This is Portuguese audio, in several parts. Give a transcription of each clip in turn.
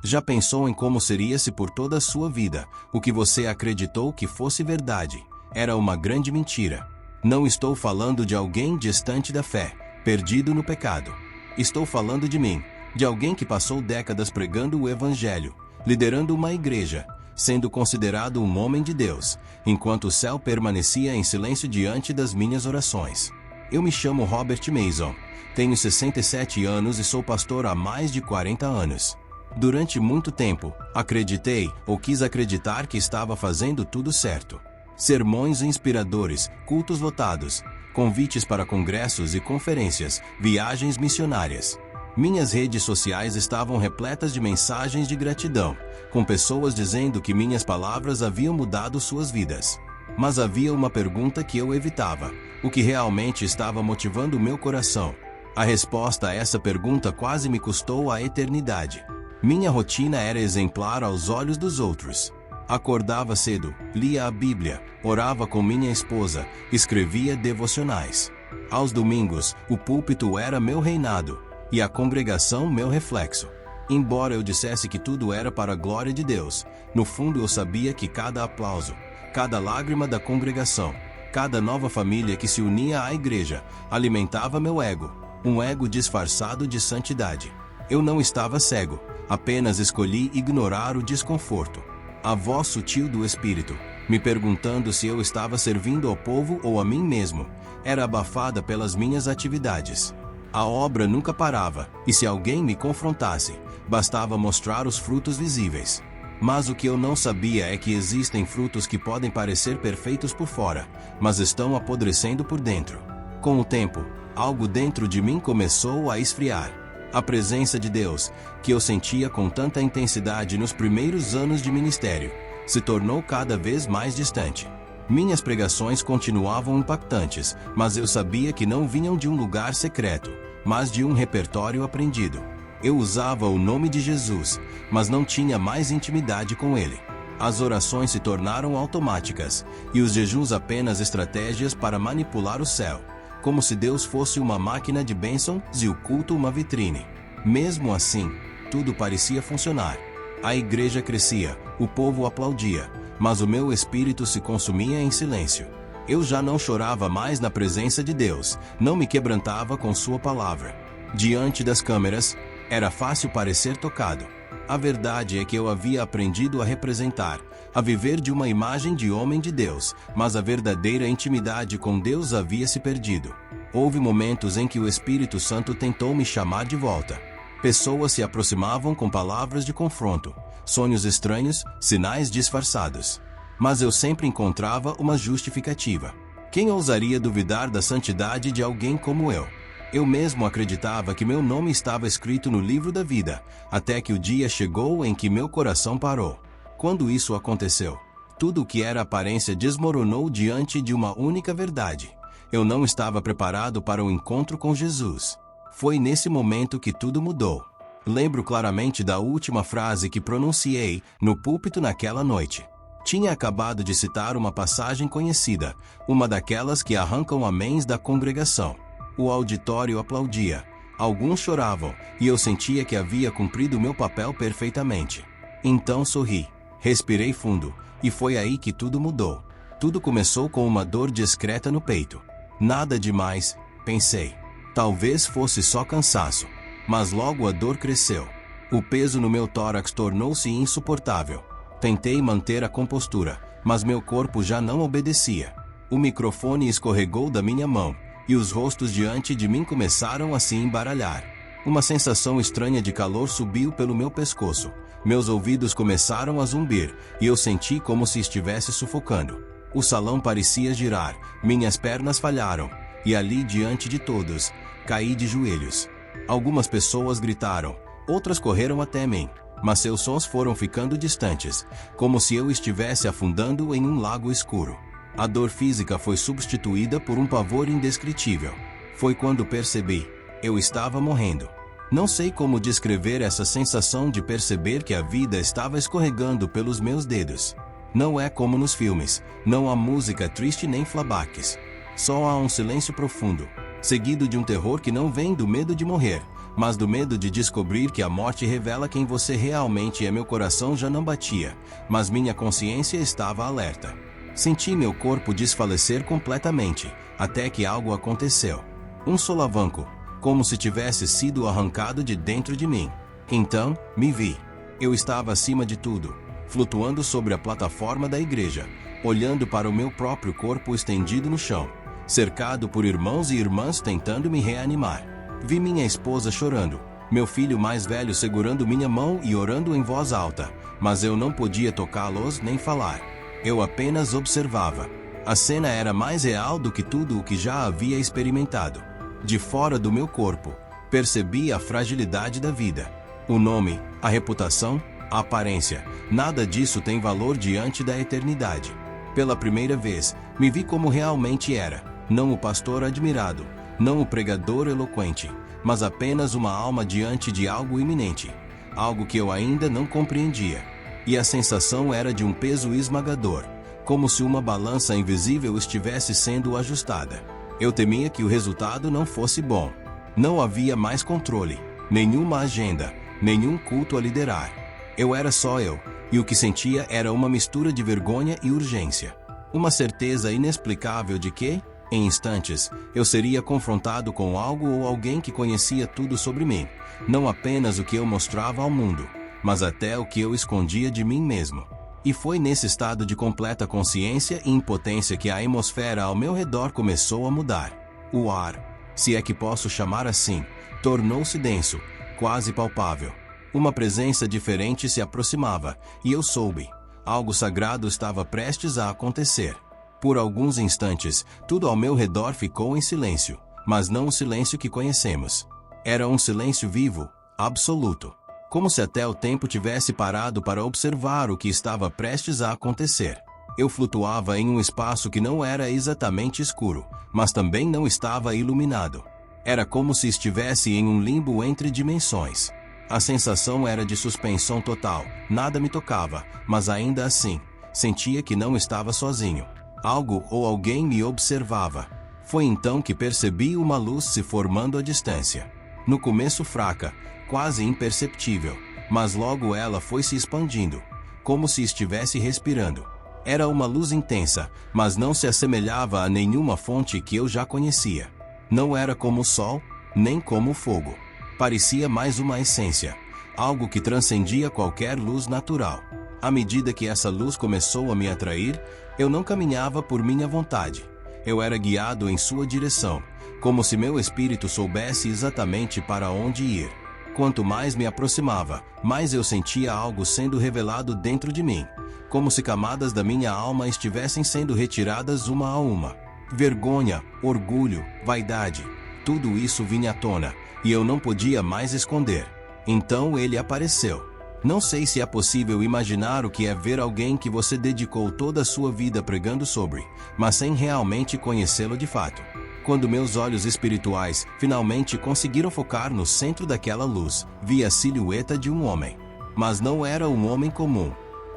Já pensou em como seria se por toda a sua vida, o que você acreditou que fosse verdade, era uma grande mentira? Não estou falando de alguém distante da fé, perdido no pecado. Estou falando de mim, de alguém que passou décadas pregando o Evangelho, liderando uma igreja, sendo considerado um homem de Deus, enquanto o céu permanecia em silêncio diante das minhas orações. Eu me chamo Robert Mason, tenho 67 anos e sou pastor há mais de 40 anos. Durante muito tempo, acreditei ou quis acreditar que estava fazendo tudo certo. Sermões inspiradores, cultos lotados, convites para congressos e conferências, viagens missionárias. Minhas redes sociais estavam repletas de mensagens de gratidão, com pessoas dizendo que minhas palavras haviam mudado suas vidas. Mas havia uma pergunta que eu evitava: o que realmente estava motivando meu coração? A resposta a essa pergunta quase me custou a eternidade. Minha rotina era exemplar aos olhos dos outros. Acordava cedo, lia a Bíblia, orava com minha esposa, escrevia devocionais. Aos domingos, o púlpito era meu reinado, e a congregação meu reflexo. Embora eu dissesse que tudo era para a glória de Deus, no fundo eu sabia que cada aplauso, cada lágrima da congregação, cada nova família que se unia à igreja, alimentava meu ego, um ego disfarçado de santidade. Eu não estava cego, apenas escolhi ignorar o desconforto. A voz sutil do Espírito, me perguntando se eu estava servindo ao povo ou a mim mesmo, era abafada pelas minhas atividades. A obra nunca parava, e se alguém me confrontasse, bastava mostrar os frutos visíveis. Mas o que eu não sabia é que existem frutos que podem parecer perfeitos por fora, mas estão apodrecendo por dentro. Com o tempo, algo dentro de mim começou a esfriar. A presença de Deus, que eu sentia com tanta intensidade nos primeiros anos de ministério, se tornou cada vez mais distante. Minhas pregações continuavam impactantes, mas eu sabia que não vinham de um lugar secreto, mas de um repertório aprendido. Eu usava o nome de Jesus, mas não tinha mais intimidade com ele. As orações se tornaram automáticas, e os jejuns apenas estratégias para manipular o céu, como se Deus fosse uma máquina de bênçãos e o culto uma vitrine. Mesmo assim, tudo parecia funcionar. A igreja crescia, o povo aplaudia, mas o meu espírito se consumia em silêncio. Eu já não chorava mais na presença de Deus, não me quebrantava com sua palavra. Diante das câmeras, era fácil parecer tocado. A verdade é que eu havia aprendido a representar, a viver de uma imagem de homem de Deus, mas a verdadeira intimidade com Deus havia se perdido. Houve momentos em que o Espírito Santo tentou me chamar de volta. Pessoas se aproximavam com palavras de confronto, sonhos estranhos, sinais disfarçados. Mas eu sempre encontrava uma justificativa. Quem ousaria duvidar da santidade de alguém como eu? Eu mesmo acreditava que meu nome estava escrito no livro da vida, até que o dia chegou em que meu coração parou. Quando isso aconteceu, tudo o que era aparência desmoronou diante de uma única verdade. Eu não estava preparado para o encontro com Jesus. Foi nesse momento que tudo mudou. Lembro claramente da última frase que pronunciei no púlpito naquela noite. Tinha acabado de citar uma passagem conhecida, uma daquelas que arrancam améns da congregação. O auditório aplaudia, alguns choravam, e eu sentia que havia cumprido meu papel perfeitamente. Então sorri, respirei fundo, e foi aí que tudo mudou. Tudo começou com uma dor discreta no peito. Nada demais, pensei. Talvez fosse só cansaço. Mas logo a dor cresceu. O peso no meu tórax tornou-se insuportável. Tentei manter a compostura, mas meu corpo já não obedecia. O microfone escorregou da minha mão, e os rostos diante de mim começaram a se embaralhar. Uma sensação estranha de calor subiu pelo meu pescoço. Meus ouvidos começaram a zumbir, e eu senti como se estivesse sufocando. O salão parecia girar, minhas pernas falharam, e ali diante de todos, caí de joelhos. Algumas pessoas gritaram, outras correram até mim, mas seus sons foram ficando distantes, como se eu estivesse afundando em um lago escuro. A dor física foi substituída por um pavor indescritível. Foi quando percebi, eu estava morrendo. Não sei como descrever essa sensação de perceber que a vida estava escorregando pelos meus dedos. Não é como nos filmes, não há música triste nem flabaques. Só há um silêncio profundo, seguido de um terror que não vem do medo de morrer, mas do medo de descobrir que a morte revela quem você realmente é, meu coração já não batia, mas minha consciência estava alerta. Senti meu corpo desfalecer completamente, até que algo aconteceu. Um solavanco, como se tivesse sido arrancado de dentro de mim. Então, me vi. Eu estava acima de tudo, flutuando sobre a plataforma da igreja, olhando para o meu próprio corpo estendido no chão, cercado por irmãos e irmãs tentando me reanimar. Vi minha esposa chorando, meu filho mais velho segurando minha mão e orando em voz alta, mas eu não podia tocá-los nem falar. Eu apenas observava. A cena era mais real do que tudo o que já havia experimentado. De fora do meu corpo, percebi a fragilidade da vida. O nome, a reputação, a aparência, nada disso tem valor diante da eternidade. Pela primeira vez, me vi como realmente era, não o pastor admirado, não o pregador eloquente, mas apenas uma alma diante de algo iminente, algo que eu ainda não compreendia. E a sensação era de um peso esmagador, como se uma balança invisível estivesse sendo ajustada. Eu temia que o resultado não fosse bom. Não havia mais controle, nenhuma agenda, nenhum culto a liderar. Eu era só eu, e o que sentia era uma mistura de vergonha e urgência. Uma certeza inexplicável de que, em instantes, eu seria confrontado com algo ou alguém que conhecia tudo sobre mim, não apenas o que eu mostrava ao mundo, mas até o que eu escondia de mim mesmo. E foi nesse estado de completa consciência e impotência que a atmosfera ao meu redor começou a mudar. O ar, se é que posso chamar assim, tornou-se denso, quase palpável. Uma presença diferente se aproximava, e eu soube. Algo sagrado estava prestes a acontecer. Por alguns instantes, tudo ao meu redor ficou em silêncio, mas não o silêncio que conhecemos. Era um silêncio vivo, absoluto. Como se até o tempo tivesse parado para observar o que estava prestes a acontecer. Eu flutuava em um espaço que não era exatamente escuro, mas também não estava iluminado. Era como se estivesse em um limbo entre dimensões. A sensação era de suspensão total, nada me tocava, mas ainda assim, sentia que não estava sozinho. Algo ou alguém me observava. Foi então que percebi uma luz se formando à distância. No começo fraca, quase imperceptível, mas logo ela foi se expandindo, como se estivesse respirando. Era uma luz intensa, mas não se assemelhava a nenhuma fonte que eu já conhecia. Não era como o sol, nem como o fogo. Parecia mais uma essência, algo que transcendia qualquer luz natural. À medida que essa luz começou a me atrair, eu não caminhava por minha vontade. Eu era guiado em sua direção, como se meu espírito soubesse exatamente para onde ir. Quanto mais me aproximava, mais eu sentia algo sendo revelado dentro de mim, como se camadas da minha alma estivessem sendo retiradas uma a uma. Vergonha, orgulho, vaidade, tudo isso vinha à tona, e eu não podia mais esconder. Então ele apareceu. Não sei se é possível imaginar o que é ver alguém que você dedicou toda a sua vida pregando sobre, mas sem realmente conhecê-lo de fato. Quando meus olhos espirituais finalmente conseguiram focar no centro daquela luz, vi a silhueta de um homem. Mas não era um homem comum.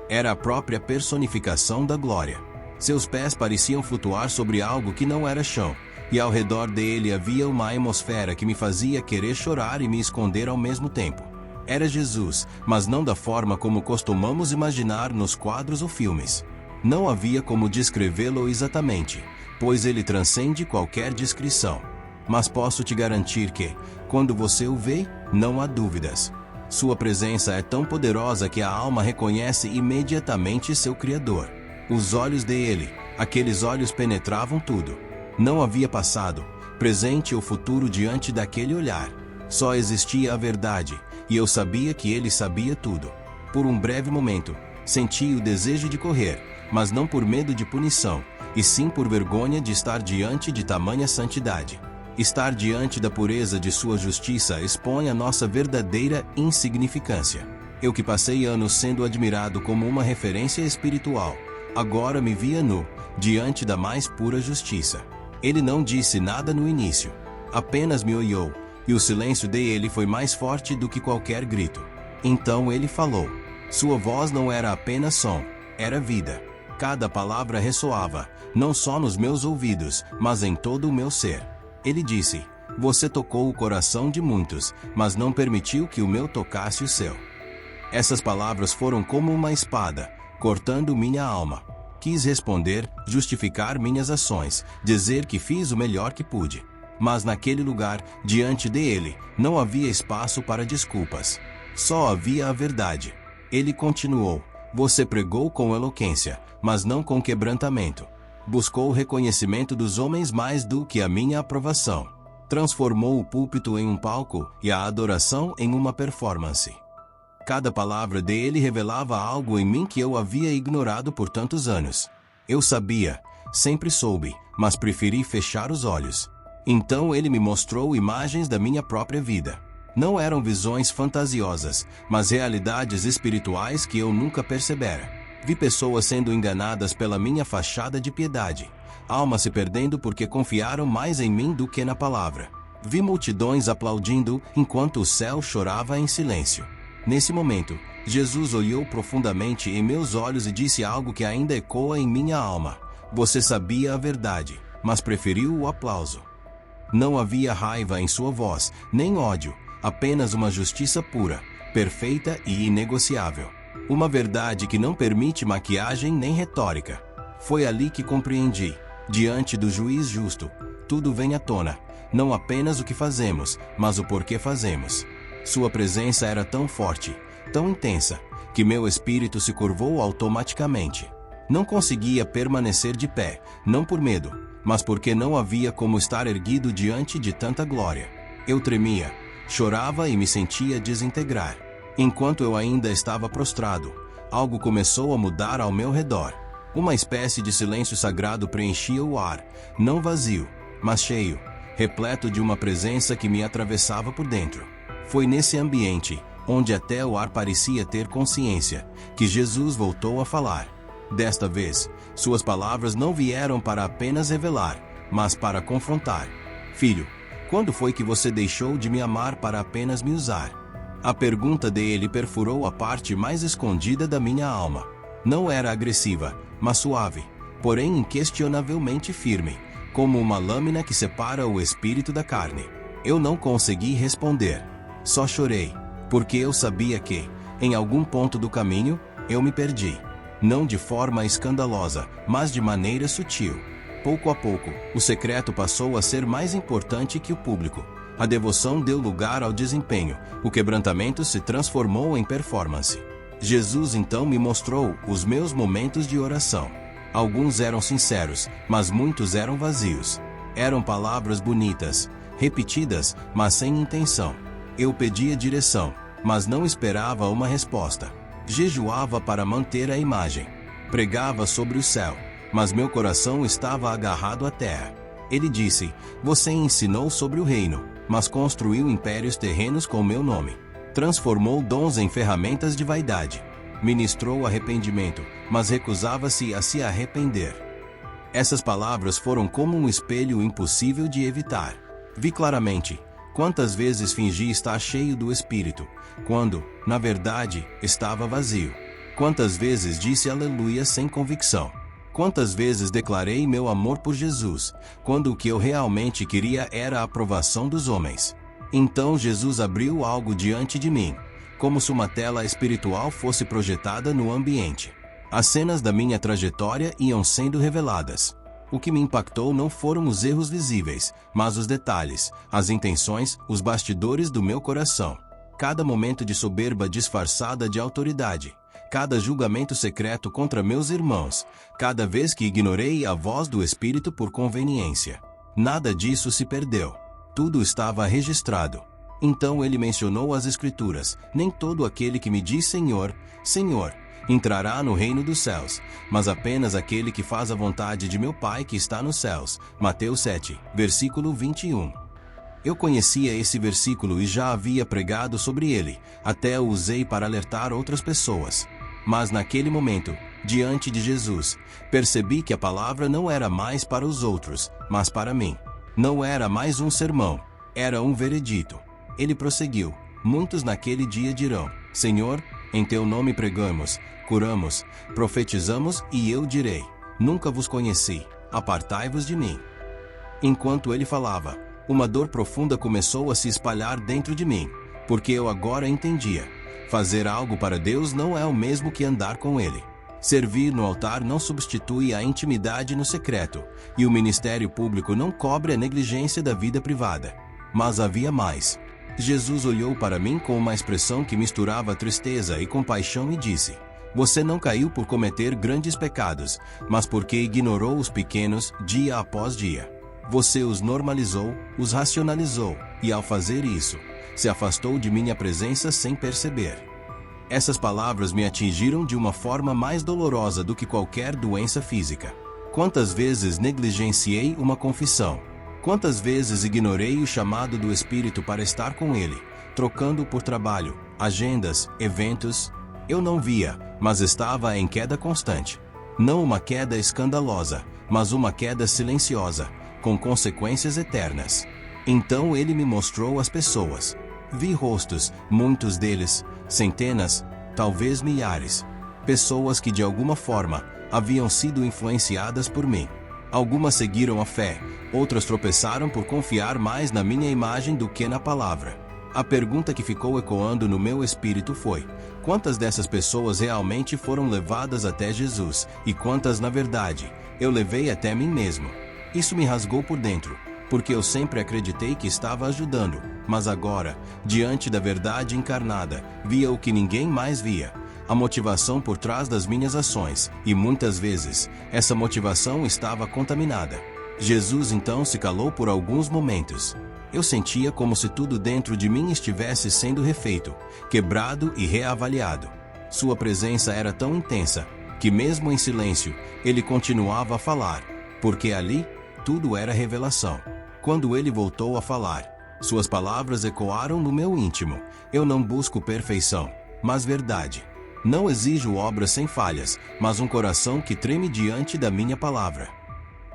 Era a própria personificação da glória. Seus pés pareciam flutuar sobre algo que não era chão, e ao redor dele havia uma atmosfera que me fazia querer chorar e me esconder ao mesmo tempo. Era Jesus, mas não da forma como costumamos imaginar nos quadros ou filmes. Não havia como descrevê-lo exatamente, pois ele transcende qualquer descrição. Mas posso te garantir que, quando você o vê, não há dúvidas. Sua presença é tão poderosa que a alma reconhece imediatamente seu Criador. Os olhos dele, aqueles olhos penetravam tudo. Não havia passado, presente ou futuro diante daquele olhar. Só existia a verdade, e eu sabia que ele sabia tudo. Por um breve momento, senti o desejo de correr, mas não por medo de punição, e sim por vergonha de estar diante de tamanha santidade. Estar diante da pureza de sua justiça expõe a nossa verdadeira insignificância. Eu que passei anos sendo admirado como uma referência espiritual, agora me via nu, diante da mais pura justiça. Ele não disse nada no início, apenas me olhou, e o silêncio dele foi mais forte do que qualquer grito. Então ele falou. Sua voz não era apenas som, era vida. Cada palavra ressoava, não só nos meus ouvidos, mas em todo o meu ser. Ele disse, Você tocou o coração de muitos, mas não permitiu que o meu tocasse o seu. Essas palavras foram como uma espada, cortando minha alma. Quis responder, justificar minhas ações, dizer que fiz o melhor que pude. Mas naquele lugar, diante dele, não havia espaço para desculpas. Só havia a verdade. Ele continuou: você pregou com eloquência, mas não com quebrantamento. Buscou o reconhecimento dos homens mais do que a minha aprovação. Transformou o púlpito em um palco e a adoração em uma performance. Cada palavra dele revelava algo em mim que eu havia ignorado por tantos anos. Eu sabia, sempre soube, mas preferi fechar os olhos. Então ele me mostrou imagens da minha própria vida. Não eram visões fantasiosas, mas realidades espirituais que eu nunca percebera. Vi pessoas sendo enganadas pela minha fachada de piedade. Almas se perdendo porque confiaram mais em mim do que na palavra. Vi multidões aplaudindo enquanto o céu chorava em silêncio. Nesse momento, Jesus olhou profundamente em meus olhos e disse algo que ainda ecoa em minha alma. Você sabia a verdade, mas preferiu o aplauso. Não havia raiva em sua voz, nem ódio, apenas uma justiça pura, perfeita e inegociável. Uma verdade que não permite maquiagem nem retórica. Foi ali que compreendi. Diante do juiz justo, tudo vem à tona, não apenas o que fazemos, mas o porquê fazemos. Sua presença era tão forte, tão intensa, que meu espírito se curvou automaticamente. Não conseguia permanecer de pé, não por medo, mas porque não havia como estar erguido diante de tanta glória. Eu tremia, chorava e me sentia desintegrar. Enquanto eu ainda estava prostrado, algo começou a mudar ao meu redor. Uma espécie de silêncio sagrado preenchia o ar, não vazio, mas cheio, repleto de uma presença que me atravessava por dentro. Foi nesse ambiente, onde até o ar parecia ter consciência, que Jesus voltou a falar. Desta vez, suas palavras não vieram para apenas revelar, mas para confrontar. Filho, quando foi que você deixou de me amar para apenas me usar? A pergunta dele perfurou a parte mais escondida da minha alma. Não era agressiva, mas suave, porém inquestionavelmente firme, como uma lâmina que separa o espírito da carne. Eu não consegui responder. Só chorei, porque eu sabia que, em algum ponto do caminho, eu me perdi. Não de forma escandalosa, mas de maneira sutil. Pouco a pouco, o secreto passou a ser mais importante que o público. A devoção deu lugar ao desempenho, o quebrantamento se transformou em performance. Jesus então me mostrou os meus momentos de oração. Alguns eram sinceros, mas muitos eram vazios. Eram palavras bonitas, repetidas, mas sem intenção. Eu pedia direção, mas não esperava uma resposta. Jejuava para manter a imagem. Pregava sobre o céu, mas meu coração estava agarrado à terra. Ele disse: você ensinou sobre o reino, mas construiu impérios terrenos com meu nome. Transformou dons em ferramentas de vaidade. Ministrou arrependimento, mas recusava-se a se arrepender. Essas palavras foram como um espelho impossível de evitar. Vi claramente quantas vezes fingi estar cheio do Espírito, quando, na verdade, estava vazio. Quantas vezes disse aleluia sem convicção. Quantas vezes declarei meu amor por Jesus, quando o que eu realmente queria era a aprovação dos homens. Então Jesus abriu algo diante de mim, como se uma tela espiritual fosse projetada no ambiente. As cenas da minha trajetória iam sendo reveladas. O que me impactou não foram os erros visíveis, mas os detalhes, as intenções, os bastidores do meu coração. Cada momento de soberba disfarçada de autoridade. Cada julgamento secreto contra meus irmãos. Cada vez que ignorei a voz do Espírito por conveniência. Nada disso se perdeu. Tudo estava registrado. Então ele mencionou as Escrituras. Nem todo aquele que me diz Senhor, Senhor, entrará no reino dos céus, mas apenas aquele que faz a vontade de meu Pai que está nos céus. Mateus 7, versículo 21. Eu conhecia esse versículo e já havia pregado sobre ele, até o usei para alertar outras pessoas. Mas naquele momento, diante de Jesus, percebi que a palavra não era mais para os outros, mas para mim. Não era mais um sermão, era um veredito. Ele prosseguiu: muitos naquele dia dirão: Senhor, em teu nome pregamos, curamos, profetizamos, e eu direi: nunca vos conheci, apartai-vos de mim. Enquanto ele falava, Uma dor profunda começou a se espalhar dentro de mim, porque eu agora entendia. Fazer algo para Deus não é o mesmo que andar com Ele. Servir no altar não substitui a intimidade no secreto, e o ministério público não cobre a negligência da vida privada. Mas havia mais. Jesus olhou para mim com uma expressão que misturava tristeza e compaixão e disse: "Você não caiu por cometer grandes pecados, mas porque ignorou os pequenos dia após dia. Você os normalizou, os racionalizou, e ao fazer isso, se afastou de minha presença sem perceber." Essas palavras me atingiram de uma forma mais dolorosa do que qualquer doença física. Quantas vezes negligenciei uma confissão? Quantas vezes ignorei o chamado do Espírito para estar com Ele, trocando por trabalho, agendas, eventos? Eu não via, mas estava em queda constante. Não uma queda escandalosa, mas uma queda silenciosa, com consequências eternas. Então Ele me mostrou as pessoas. Vi rostos, muitos deles, centenas, talvez milhares. Pessoas que de alguma forma haviam sido influenciadas por mim. Algumas seguiram a fé, outras tropeçaram por confiar mais na minha imagem do que na palavra. A pergunta que ficou ecoando no meu espírito foi: quantas dessas pessoas realmente foram levadas até Jesus, e quantas, na verdade, eu levei até mim mesmo? Isso me rasgou por dentro, porque eu sempre acreditei que estava ajudando, mas agora, diante da verdade encarnada, via o que ninguém mais via: a motivação por trás das minhas ações, e muitas vezes, essa motivação estava contaminada. Jesus então se calou por alguns momentos. Eu sentia como se tudo dentro de mim estivesse sendo refeito, quebrado e reavaliado. Sua presença era tão intensa, que mesmo em silêncio, ele continuava a falar, porque ali, tudo era revelação. Quando ele voltou a falar, suas palavras ecoaram no meu íntimo: eu não busco perfeição, mas verdade. Não exijo obras sem falhas, mas um coração que treme diante da minha palavra.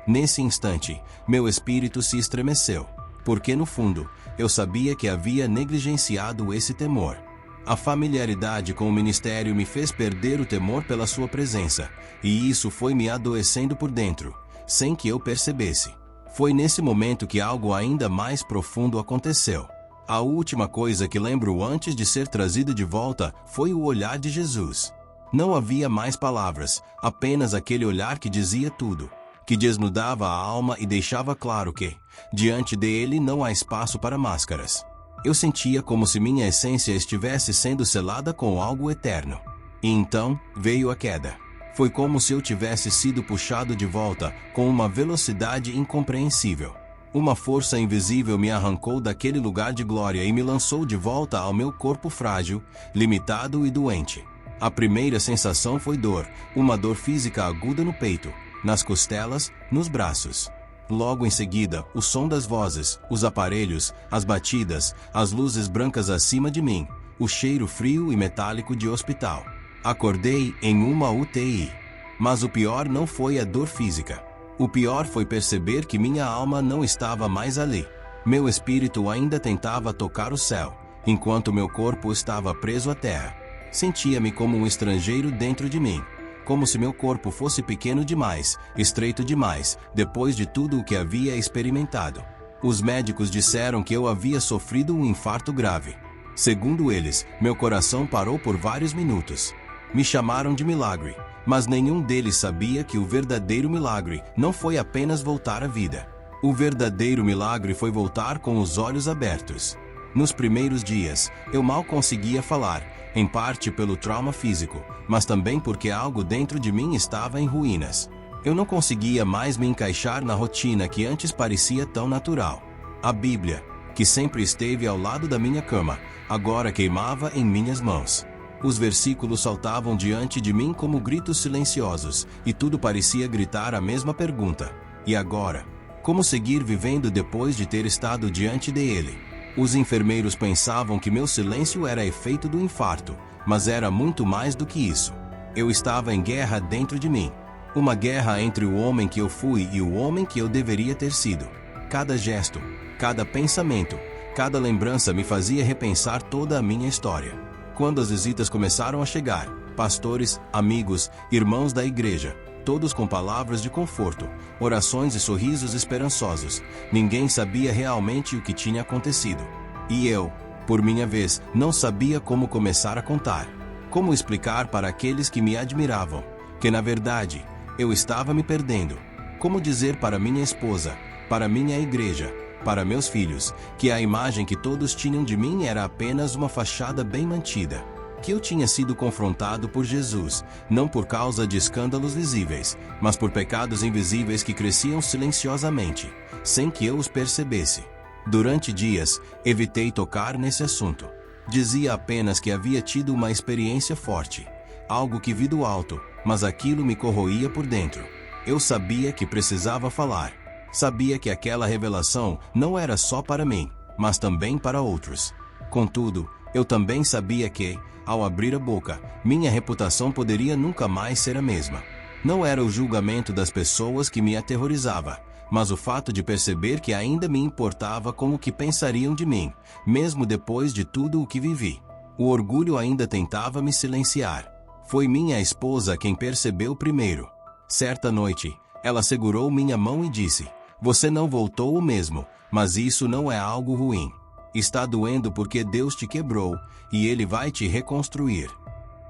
Nesse instante, meu espírito se estremeceu, porque no fundo, eu sabia que havia negligenciado esse temor. A familiaridade com o ministério me fez perder o temor pela sua presença, e isso foi me adoecendo por dentro, sem que eu percebesse. Foi nesse momento que algo ainda mais profundo aconteceu. A última coisa que lembro antes de ser trazido de volta foi o olhar de Jesus. Não havia mais palavras, apenas aquele olhar que dizia tudo, que desnudava a alma e deixava claro que, diante dele, não há espaço para máscaras. Eu sentia como se minha essência estivesse sendo selada com algo eterno. E então, veio a queda. Foi como se eu tivesse sido puxado de volta, com uma velocidade incompreensível. Uma força invisível me arrancou daquele lugar de glória e me lançou de volta ao meu corpo frágil, limitado e doente. A primeira sensação foi dor, uma dor física aguda no peito, nas costelas, nos braços. Logo em seguida, o som das vozes, os aparelhos, as batidas, as luzes brancas acima de mim, o cheiro frio e metálico de hospital. Acordei em uma UTI. Mas o pior não foi a dor física. O pior foi perceber que minha alma não estava mais ali. Meu espírito ainda tentava tocar o céu, enquanto meu corpo estava preso à terra. Sentia-me como um estrangeiro dentro de mim, como se meu corpo fosse pequeno demais, estreito demais, depois de tudo o que havia experimentado. Os médicos disseram que eu havia sofrido um infarto grave. Segundo eles, meu coração parou por vários minutos. Me chamaram de milagre, mas nenhum deles sabia que o verdadeiro milagre não foi apenas voltar à vida. O verdadeiro milagre foi voltar com os olhos abertos. Nos primeiros dias, eu mal conseguia falar, em parte pelo trauma físico, mas também porque algo dentro de mim estava em ruínas. Eu não conseguia mais me encaixar na rotina que antes parecia tão natural. A Bíblia, que sempre esteve ao lado da minha cama, agora queimava em minhas mãos. Os versículos saltavam diante de mim como gritos silenciosos, e tudo parecia gritar a mesma pergunta: e agora? Como seguir vivendo depois de ter estado diante dele? Os enfermeiros pensavam que meu silêncio era efeito do infarto, mas era muito mais do que isso. Eu estava em guerra dentro de mim. Uma guerra entre o homem que eu fui e o homem que eu deveria ter sido. Cada gesto, cada pensamento, cada lembrança me fazia repensar toda a minha história. Quando as visitas começaram a chegar, pastores, amigos, irmãos da igreja, todos com palavras de conforto, orações e sorrisos esperançosos. Ninguém sabia realmente o que tinha acontecido. E eu, por minha vez, não sabia como começar a contar. Como explicar para aqueles que me admiravam que, na verdade, eu estava me perdendo. Como dizer para minha esposa, para minha igreja, para meus filhos, que a imagem que todos tinham de mim era apenas uma fachada bem mantida. Que eu tinha sido confrontado por Jesus, não por causa de escândalos visíveis, mas por pecados invisíveis que cresciam silenciosamente, sem que eu os percebesse. Durante dias, evitei tocar nesse assunto. Dizia apenas que havia tido uma experiência forte, algo que vi do alto, mas aquilo me corroía por dentro. Eu sabia que precisava falar. Sabia que aquela revelação não era só para mim, mas também para outros. Contudo, eu também sabia que, ao abrir a boca, minha reputação poderia nunca mais ser a mesma. Não era o julgamento das pessoas que me aterrorizava, mas o fato de perceber que ainda me importava com o que pensariam de mim, mesmo depois de tudo o que vivi. O orgulho ainda tentava me silenciar. Foi minha esposa quem percebeu primeiro. Certa noite, ela segurou minha mão e disse: "Você não voltou o mesmo, mas isso não é algo ruim. Está doendo porque Deus te quebrou, e Ele vai te reconstruir."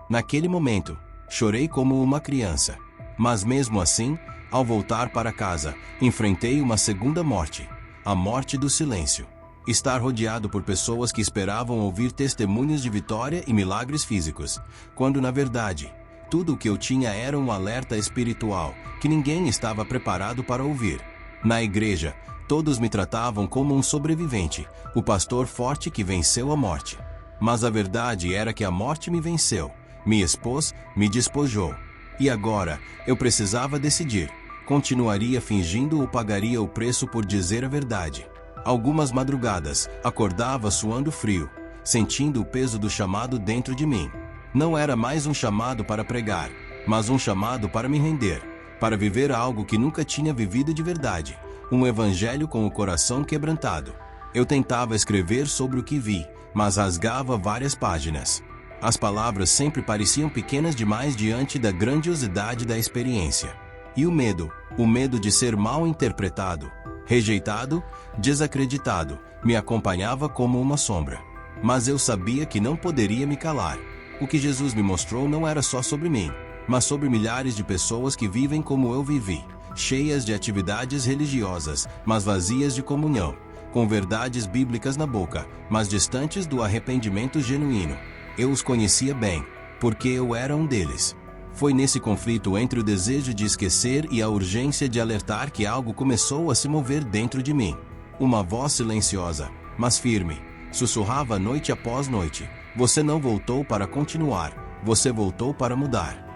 Naquele momento, chorei como uma criança. Mas mesmo assim, ao voltar para casa, enfrentei uma segunda morte, a morte do silêncio. Estar rodeado por pessoas que esperavam ouvir testemunhos de vitória e milagres físicos, quando na verdade, tudo o que eu tinha era um alerta espiritual, que ninguém estava preparado para ouvir. Na igreja, todos me tratavam como um sobrevivente, o pastor forte que venceu a morte. Mas a verdade era que a morte me venceu, me expôs, me despojou. E agora, eu precisava decidir. Continuaria fingindo ou pagaria o preço por dizer a verdade? Algumas madrugadas, acordava suando frio, sentindo o peso do chamado dentro de mim. Não era mais um chamado para pregar, mas um chamado para me render, para viver algo que nunca tinha vivido de verdade, um evangelho com o coração quebrantado. Eu tentava escrever sobre o que vi, mas rasgava várias páginas. As palavras sempre pareciam pequenas demais diante da grandiosidade da experiência. E o medo de ser mal interpretado, rejeitado, desacreditado, me acompanhava como uma sombra. Mas eu sabia que não poderia me calar. O que Jesus me mostrou não era só sobre mim, mas sobre milhares de pessoas que vivem como eu vivi, cheias de atividades religiosas, mas vazias de comunhão, com verdades bíblicas na boca, mas distantes do arrependimento genuíno. Eu os conhecia bem, porque eu era um deles. Foi nesse conflito entre o desejo de esquecer e a urgência de alertar que algo começou a se mover dentro de mim. Uma voz silenciosa, mas firme, sussurrava noite após noite: "Você não voltou para continuar, você voltou para mudar."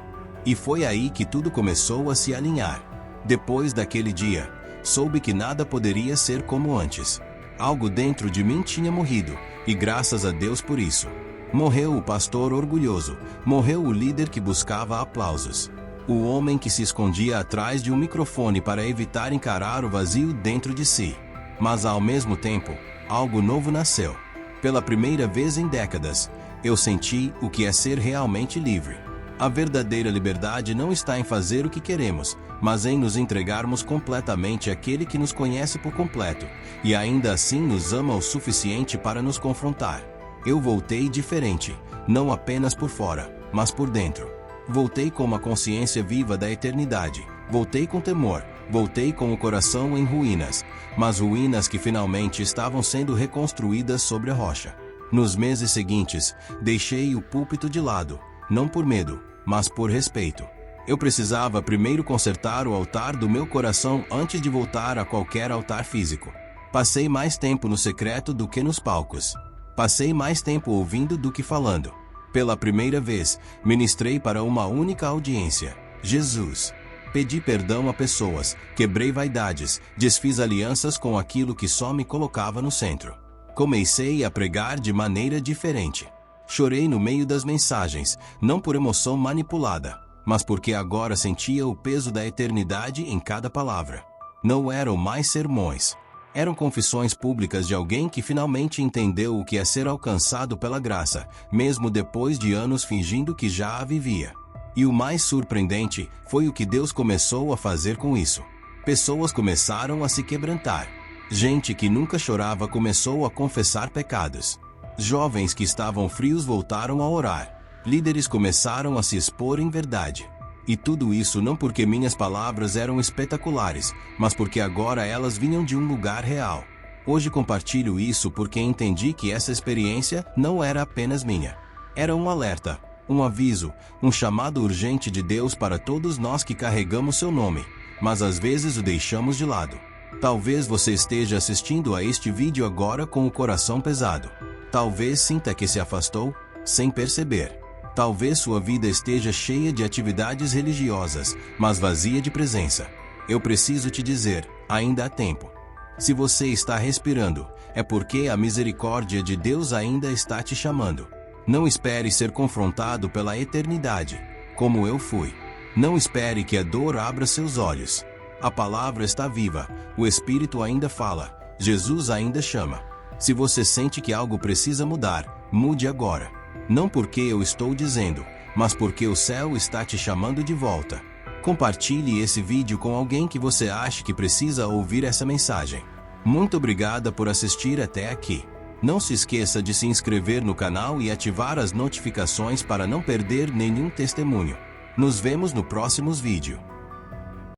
E foi aí que tudo começou a se alinhar. Depois daquele dia, soube que nada poderia ser como antes. Algo dentro de mim tinha morrido, e graças a Deus por isso. Morreu o pastor orgulhoso, morreu o líder que buscava aplausos, o homem que se escondia atrás de um microfone para evitar encarar o vazio dentro de si. Mas ao mesmo tempo, algo novo nasceu. Pela primeira vez em décadas, eu senti o que é ser realmente livre. A verdadeira liberdade não está em fazer o que queremos, mas em nos entregarmos completamente àquele que nos conhece por completo, e ainda assim nos ama o suficiente para nos confrontar. Eu voltei diferente, não apenas por fora, mas por dentro. Voltei com uma consciência viva da eternidade. Voltei com temor, voltei com o coração em ruínas, mas ruínas que finalmente estavam sendo reconstruídas sobre a rocha. Nos meses seguintes, deixei o púlpito de lado, não por medo, mas por respeito. Eu precisava primeiro consertar o altar do meu coração antes de voltar a qualquer altar físico. Passei mais tempo no secreto do que nos palcos. Passei mais tempo ouvindo do que falando. Pela primeira vez, ministrei para uma única audiência: Jesus. Pedi perdão a pessoas, quebrei vaidades, desfiz alianças com aquilo que só me colocava no centro. Comecei a pregar de maneira diferente. Chorei no meio das mensagens, não por emoção manipulada, mas porque agora sentia o peso da eternidade em cada palavra. Não eram mais sermões. Eram confissões públicas de alguém que finalmente entendeu o que é ser alcançado pela graça, mesmo depois de anos fingindo que já a vivia. E o mais surpreendente foi o que Deus começou a fazer com isso. Pessoas começaram a se quebrantar. Gente que nunca chorava começou a confessar pecados. Jovens que estavam frios voltaram a orar. Líderes começaram a se expor em verdade. E tudo isso não porque minhas palavras eram espetaculares, mas porque agora elas vinham de um lugar real. Hoje compartilho isso porque entendi que essa experiência não era apenas minha. Era um alerta, um aviso, um chamado urgente de Deus para todos nós que carregamos seu nome, mas às vezes o deixamos de lado. Talvez você esteja assistindo a este vídeo agora com o coração pesado. Talvez sinta que se afastou, sem perceber. Talvez sua vida esteja cheia de atividades religiosas, mas vazia de presença. Eu preciso te dizer, ainda há tempo. Se você está respirando, é porque a misericórdia de Deus ainda está te chamando. Não espere ser confrontado pela eternidade, como eu fui. Não espere que a dor abra seus olhos. A palavra está viva, o Espírito ainda fala, Jesus ainda chama. Se você sente que algo precisa mudar, mude agora. Não porque eu estou dizendo, mas porque o céu está te chamando de volta. Compartilhe esse vídeo com alguém que você acha que precisa ouvir essa mensagem. Muito obrigada por assistir até aqui. Não se esqueça de se inscrever no canal e ativar as notificações para não perder nenhum testemunho. Nos vemos no próximo vídeo.